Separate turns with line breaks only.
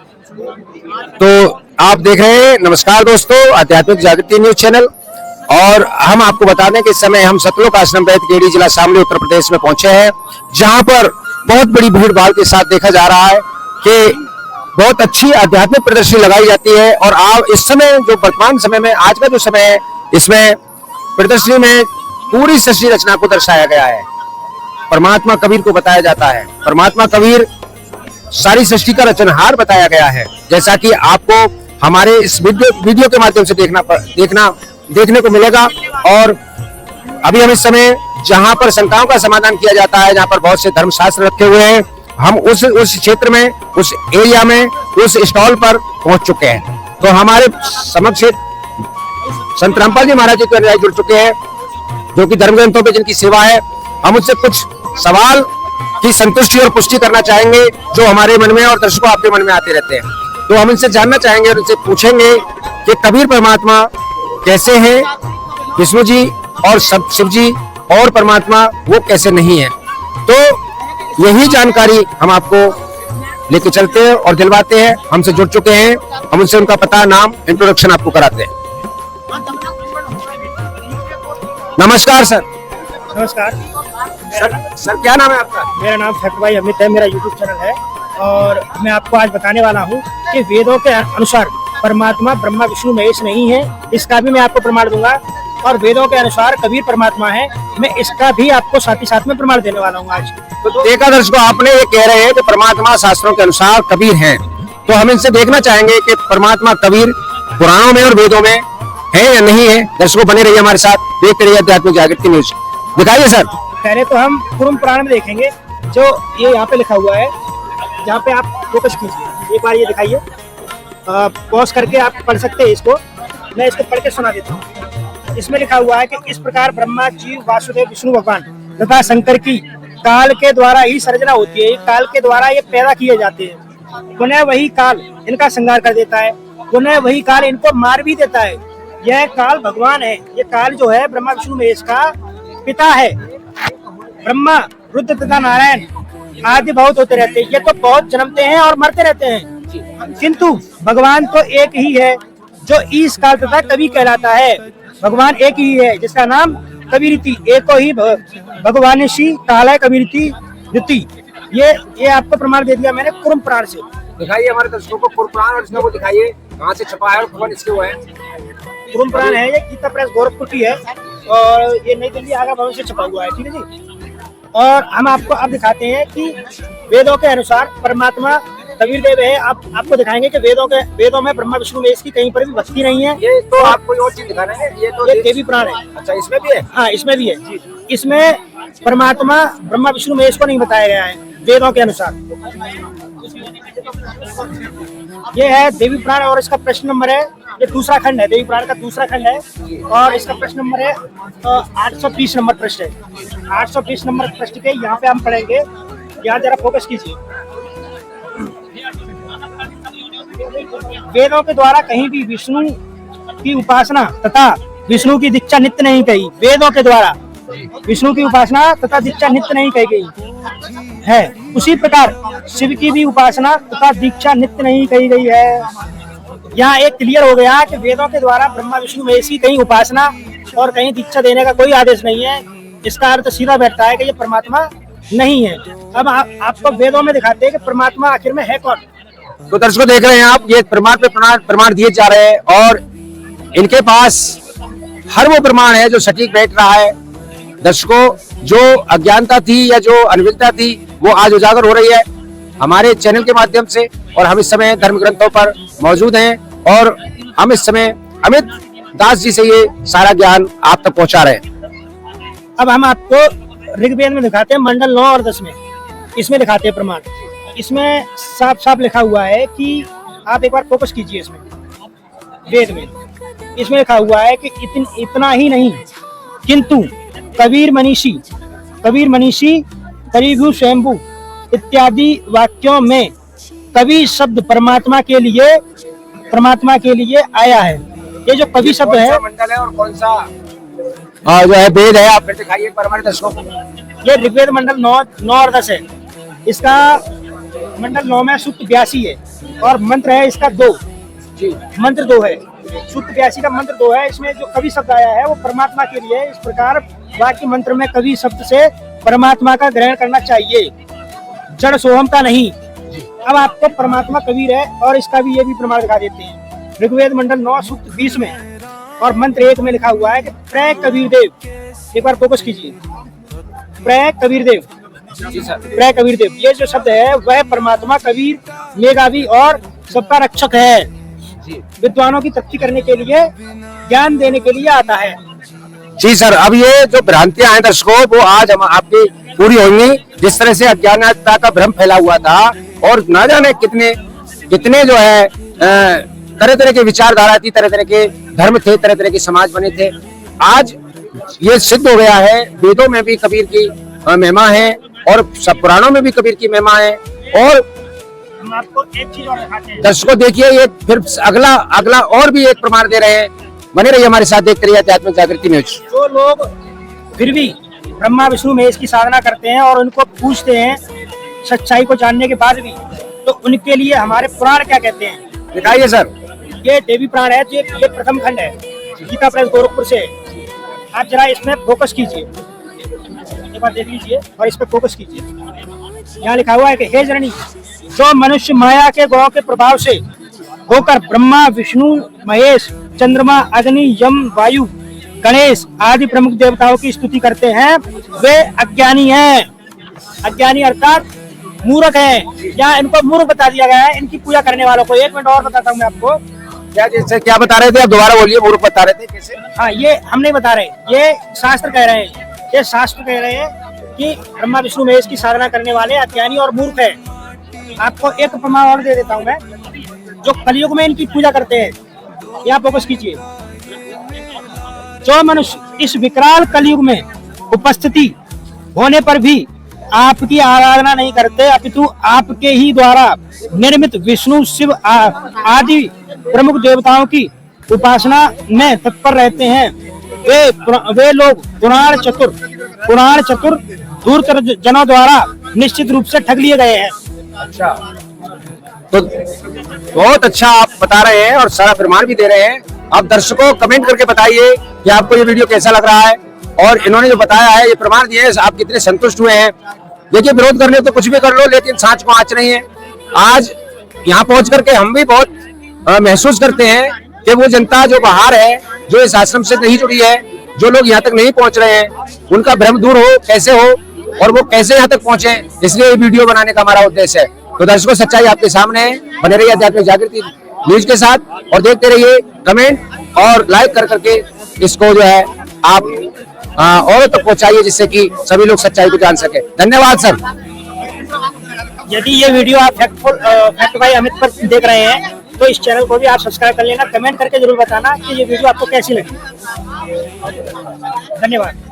तो आप देख रहे हैं, नमस्कार दोस्तों, आध्यात्मिक जागृति न्यूज चैनल। और हम आपको बता दें कि इस समय हम सतलोक आश्रम बैतखेड़ी जिला शामली उत्तर प्रदेश में पहुंचे हैं, जहां पर बहुत बड़ी भीड़ भाड़ के साथ देखा जा रहा है कि बहुत अच्छी आध्यात्मिक प्रदर्शनी लगाई जाती है। और आप इस समय जो वर्तमान समय में आज का जो समय है, इसमें प्रदर्शनी में पूरी सृष्टि रचना को दर्शाया गया है। परमात्मा कबीर को बताया जाता है। परमात्मा कबीर सारी सृष्टि का रचनहार बताया गया है, जैसा कि आपको हमारे इस वीडियो के माध्यम से देखने को मिलेगा। और अभी हम इस समय जहां पर शंकाओं का समाधान किया जाता है, जहां पर बहुत से धर्मशास्त्र रखे हुए हैं, हम उस क्षेत्र में, उस एरिया में, उस स्टॉल पर पहुंच चुके हैं। तो हमारे समक्ष संत रामपाल जी महाराज जी के अनुयायी जुड़ चुके हैं, जो कि धर्म ग्रंथों पे जिनकी सेवा है। हम उनसे कुछ सवाल की संतुष्टि और पुष्टि करना चाहेंगे, जो हमारे मन में और दर्शकों आपके मन में आते रहते हैं। तो हम इनसे जानना चाहेंगे और इनसे पूछेंगे कि कबीर परमात्मा कैसे हैं, विष्णु जी और शिव जी और परमात्मा वो कैसे नहीं है। तो यही जानकारी हम आपको लेके चलते हैं और दिलवाते हैं। हमसे जुड़ चुके हैं, हम उनसे उनका पता, नाम, इंट्रोडक्शन आपको कराते हैं। नमस्कार सर।
नमस्कार
सर क्या नाम है आपका?
मेरा नाम फैक्ट भाई अमित है, मेरा यूट्यूब चैनल है। और मैं आपको आज बताने वाला हूँ कि वेदों के अनुसार परमात्मा ब्रह्मा विष्णु महेश नहीं है, इसका भी मैं आपको प्रमाण दूंगा। और वेदों के अनुसार कबीर परमात्मा है, मैं इसका भी आपको साथ ही साथ में प्रमाण देने वाला हूँ आज।
तो देखा दर्शकों, आपने ये कह रहे हैं कि परमात्मा शास्त्रों के अनुसार कबीर हैं, तो हम इनसे देखना चाहेंगे कि परमात्मा कबीर पुराणों में और वेदों में है या नहीं है। दर्शकों बने रहिए हमारे साथ, देखते रहिए आध्यात्मिक जागृति न्यूज। दिखाइए सर।
पहले तो हम कुरुम पुराण में देखेंगे, जो ये यहाँ पे लिखा हुआ है, जहाँ पे आप फोकस कीजिए एक बार, ये दिखाइए, पॉज करके आप पढ़ सकते हैं इसको। मैं इसको पढ़ के सुना देता हूँ। इसमें लिखा हुआ है कि इस प्रकार ब्रह्मा, जीव, वासुदेव, विष्णु भगवान तथा शंकर की काल के द्वारा ही सर्जना होती है। काल के द्वारा ये पैदा किए जाते हैं। पुनः वही काल इनका संहार कर देता है, पुनः वही काल इनको मार भी देता है। यह काल भगवान है। ये काल जो है ब्रह्मा विष्णु महेश का पिता है। ब्रह्मा, रुद्र तथा नारायण आदि बहुत होते रहते हैं। ये तो बहुत जन्मते हैं और मरते रहते हैं, किंतु भगवान तो एक ही है, जो ईश काल तथा कवि कहलाता है। भगवान एक ही है, जिसका नाम कबीरति, एको ही भगवान शी काल है कबीरति द्वितीय। ये आपको प्रमाण दे दिया मैंने कुरुम पुराण से।
दिखाइए हमारे दर्शकों को कुरुम पुराण, और इसमें वो दिखाइए कहाँ से छपा है और कौन इसके वो है।
कुरुम पुराण है, ये गीता प्रेस गोरखपुर की है और ये नई दिल्ली आगरा भवन से छपा हुआ है। ठीक है जी। और हम आपको अब दिखाते हैं कि वेदों के अनुसार परमात्मा कबीर देव है। आपको दिखाएंगे कि वेदों में ब्रह्मा विष्णु महेश की कहीं पर भी भक्ति नहीं है।
ये तो आप कोई और चीज दिखा रहे हैं, ये तो
देवी पुराण है।
अच्छा, इसमें भी है?
हाँ, इसमें भी है। इसमें परमात्मा ब्रह्मा विष्णु महेश को नहीं बताया गया है वेदों के अनुसार। ये है देवी पुराण और इसका प्रश्न नंबर है, ये दूसरा खंड है, देवी पुराण का दूसरा खंड है और इसका प्रश्न नंबर है 830 नंबर प्रश्न है। 830 नंबर प्रश्न के यहाँ पे हम पढ़ेंगे। यहाँ जरा फोकस कीजिए। वेदों के द्वारा कहीं भी विष्णु की उपासना तथा विष्णु की दीक्षा नित्य नहीं कही। वेदों के द्वारा विष्णु की उपासना तथा दीक्षा नित्य नहीं कही गई है। उसी प्रकार शिव की भी उपासना तथा दीक्षा नित्य नहीं कही गई है। यहाँ एक क्लियर हो गया कि वेदों के द्वारा ब्रह्मा विष्णु महेश की कहीं उपासना और कहीं दीक्षा देने का कोई आदेश नहीं है। इसका अर्थ सीधा बैठता है कि ये परमात्मा नहीं है। अब आपको वेदों में दिखाते हैं कि परमात्मा आखिर में है कौन।
तो दर्शकों देख रहे हैं आप, ये प्रमाण दिए जा रहे हैं और इनके पास हर वो प्रमाण है जो सटीक बैठ रहा है। दर्शकों, जो अज्ञानता थी या जो अनभिज्ञता थी, वो आज उजागर हो रही है हमारे चैनल के माध्यम से। और हम इस समय धर्म ग्रंथों पर मौजूद हैं और हम इस समय अमित दास जी से ये सारा ज्ञान आप तक पहुंचा रहे हैं।
अब हम आपको ऋग्वेद में दिखाते हैं, मंडल 9 और 10 में। इसमें दिखाते हैं प्रमाण। इसमें साफ साफ लिखा हुआ है कि आप एक बार फोकस कीजिए इसमें। वेद में इसमें लिखा हुआ है कि इतना ही नहीं, किंतु कबीर मनीषी, करीभू स्वयंभू इत्यादि वाक्यों में कवि शब्द परमात्मा के लिए आया है। ये जो कवि शब्द है,
मंडल है और कौन सा जो है वेद है, आप दिखाइए पर हमारे दर्शकों को।
ये ऋग्वेद मंडल 9 और 10 है। इसका मंडल 9 में सूक्त 82 है और मंत्र है इसका 2।
जी
मंत्र 2 है, सूक्त 82 का मंत्र 2 है। इसमें जो कवि शब्द आया है वो परमात्मा के लिए है। इस प्रकार वाक्य मंत्र में कवि शब्द से परमात्मा का ग्रहण करना चाहिए, जड़ सोहम का नहीं। अब आपको परमात्मा कबीर है और इसका भी ये भी प्रमाण दिखा देते हैं। ऋग्वेद मंडल 9 सूक्त 20 में और मंत्र 1 में लिखा हुआ है कि प्रय कबीर देव। एक बार फोकस कीजिए, प्रय कबीर देव।
जी सर।
प्रय कबीर देव, ये जो शब्द है वह परमात्मा कबीर मेघावी और सबका रक्षक है। विद्वानों की तृप्ति करने के लिए, ज्ञान देने के लिए आता है।
जी सर, अब ये जो भ्रांतियां हैं दर्शकों वो आज हम आपकी पूरी होंगी। जिस तरह से अज्ञानता का भ्रम फैला हुआ था और ना जाने कितने कितने जो है तरह तरह के विचारधारा थी, तरह तरह के धर्म थे, तरह तरह के समाज बने थे। आज ये सिद्ध हो गया है, वेदों में भी कबीर की महिमा है और सब पुराणों में भी कबीर की महिमा है। और
हम आपको एक चीज और दिखाते हैं।
दर्शकों देखिए, ये फिर अगला और भी एक प्रमाण दे रहे हैं। बने रहिए हमारे साथ, देखते रहिए आध्यात्मिक जागृति न्यूज।
जो लोग फिर भी ब्रह्मा विष्णु महेश की साधना करते हैं और उनको पूछते हैं सच्चाई को जानने के बाद भी, तो उनके लिए हमारे पुराण क्या कहते हैं,
दिखाइए सर।
ये देवी पुराण है। ये प्रथम खंड है, गीता प्रेस गोरखपुर से। आप जरा इसमें फोकस कीजिए, एक बार देख लीजिए और इस पर फोकस कीजिए। यहाँ लिखा हुआ है कि हे जननी, जो मनुष्य माया के गौ के प्रभाव से होकर ब्रह्मा विष्णु महेश चंद्रमा अग्नि यम वायु गणेश आदि प्रमुख देवताओं की स्तुति करते हैं वे अज्ञानी हैं। अज्ञानी अर्थात मूर्ख हैं, या इनको मूर्ख बता दिया गया है इनकी पूजा करने वालों को। 1 मिनट और बताता हूँ मैं आपको।
क्या जैसे क्या बता रहे थे आप, दोबारा बोलिए। मूर्ख बता रहे थे कैसे?
हाँ, ये हम नहीं बता रहे, ये शास्त्र कह रहे हैं। ये शास्त्र कह रहे हैं कि ब्रह्मा विष्णु महेश की साधना करने वाले अज्ञानी और मूर्ख है। आपको एक प्रमाण और दे देता हूँ मैं, जो कलयुग में इनकी पूजा करते हैं। यहाँ फोकस कीजिए। जो मनुष्य इस विकराल कलयुग में उपस्थिति होने पर भी आपकी आराधना नहीं करते, अपितु आपके ही द्वारा निर्मित विष्णु शिव आदि प्रमुख देवताओं की उपासना में तत्पर रहते हैं, वे लोग पुराण चतुर धूर्त जनों द्वारा निश्चित रूप से ठग लिए गए हैं।
अच्छा, तो बहुत अच्छा आप बता रहे हैं और सारा प्रमाण भी दे रहे हैं। आप दर्शकों कमेंट करके बताइए कि आपको ये वीडियो कैसा लग रहा है और इन्होंने जो बताया है, ये प्रमाण दिए हैं, आप कितने संतुष्ट हुए हैं। देखिए, विरोध कर ले तो कुछ भी कर लो, लेकिन सांच को आँच नहीं है। आज यहाँ पहुंच करके हम भी बहुत महसूस करते हैं कि वो जनता जो बाहर है, जो इस आश्रम से नहीं जुड़ी है, जो लोग यहाँ तक नहीं पहुंच रहे हैं, उनका भ्रम दूर हो, कैसे हो और वो कैसे यहाँ तक पहुंचे, इसलिए ये वीडियो बनाने का हमारा उद्देश्य है। तो दर्शकों, सच्चाई आपके सामने है। बने रहिए आध्यात्मिक जागृति न्यूज के साथ और देखते रहिए। कमेंट और लाइक कर करके इसको जो है आप और तक पहुंचाइए, जिससे कि सभी लोग सच्चाई को जान सके। धन्यवाद सर।
यदि ये वीडियो आप फैक्ट बाय अमित पर देख रहे हैं तो इस चैनल को भी आप सब्सक्राइब कर लेना। कमेंट करके जरूर बताना कि ये वीडियो आपको कैसी लगी। धन्यवाद।